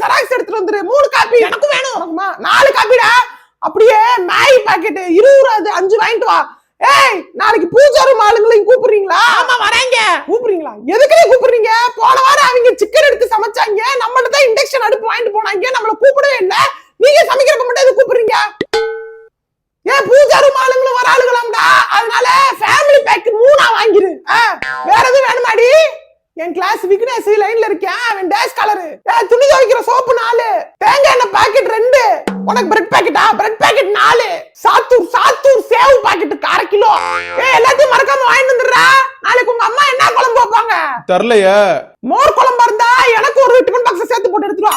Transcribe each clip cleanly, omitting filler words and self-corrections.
Xerox எடுத்துட்டு வந்துரு. 3 copy எனக்கு வேணும். உனக்குமா 4 காப்பிடா. அப்படியே மேகி பாக்கெட் 20 5 வாங்கிட்டு வா. ஏய் நாளைக்கு பூஜாரும் ஆளுங்களையும் கூப்பிடுறீங்களா? ஆமா வரேங்க. கூப்பிடுறீங்களா? எதுக்குனே கூப்பிடுறீங்க? போன வாரம் அவங்க சிக்கன் எடுத்து சமைச்சாங்க, நம்மள்ட்ட தான் இண்டக்ஷன் அடுப்பு வாங்கிட்டு போனாங்க, நம்மள கூப்பிடவே இல்ல. நீங்க சமைக்கிறப்ப மட்டும் எது கூப்பிடுறீங்க? ஏன் பூஜாரும் ஆளுங்களும் வர ஆளுங்களாம்டா, அதனால ஃபேமிலி பேக் 3 வாங்கிரு. வேற எதுவும் வேணுமாடி? என் கிளாஸ் விக்னேஷ் லைன்ல இருக்கேன், அவன் டேஷ் கலர். துணி துவைக்கிற சோப்பு 4, தேங்காய் எண்ணெய் பாக்கெட் 2, உனக்கு பிரெட் பாக்கெட்டா? Bread packet 4, Sattur sev packet 1/2 kilo. எல்லாத்தையும் மறக்காம வாங்கிட்டு வந்துடுறா. நாளைக்கு உங்க அம்மா என்ன குழம்பு வைப்பாங்க தெரியலையே. மோர் குழம்பா இருந்தா எனக்கு ஒரு டிஃபன் பாக்ஸ் சேர்த்து போட்டு எடுத்துட்டு வா.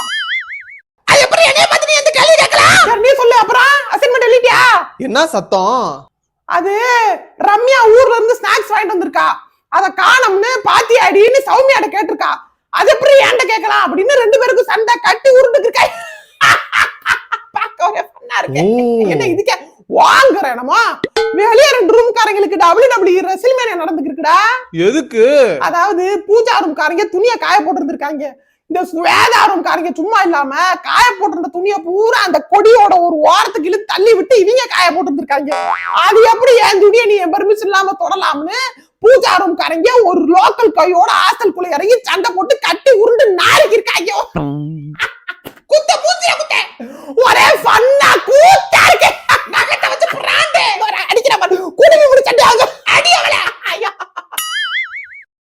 அது எப்படி என்னைய பார்த்து நீ அந்த கேள்வி கேட்கலாம்? சரி நீ சொல்லு. அப்புறம் அசைன்மெண்ட் எழுதிட்டியா? என்ன சத்தம்? அது ரம்யா ஊர்ல இருந்து ஸ்நாக்ஸ் வாங்கிட்டு வந்திருக்கா, அத காணோம்னு பாத்தியாடின்னு சௌமியாட்ட கேட்டிருக்கா. அது எப்படி ஏன்ட்ட கேட்கலாம் அப்படின்னு 2 பேருக்கும் சண்டை கட்டி உருண்டுக்கு இருக்கா. பாக்க பண்ணா இருக்கு. என்ன இதுக்கே வாங்குறேனமா? வெளியே 2 ரூம்காரங்களுக்கு WWE ரெஸ்ல்மேனியா நடந்துக்கிருக்குடா. எதுக்கு? அதாவது பூஜா ரூம்காரங்க துணியை காய போட்டு இருந்திருக்காங்க. இந்த ஸ்வேதா ரூம்காரங்க சும்மா இல்லாம காய போட்டிருந்த துணியை பூரா அந்த கொடியோட ஒரு ஓரத்துக்கு இழுத்து தள்ளி விட்டு இவங்க காய போட்டு இருந்திருக்காங்க. அது எப்படி என் துணியை நீ என் பெர்மிஷன் இல்லாம தொடலாம்னு பூஜா ரூம்காரங்க ஒரு லோக்கல் கையோட ஹாஸ்டலுக்குள்ள இறங்கி சண்டை போட்டு கட்டி உருண்டு நாளைக்கு இருக்காங்க.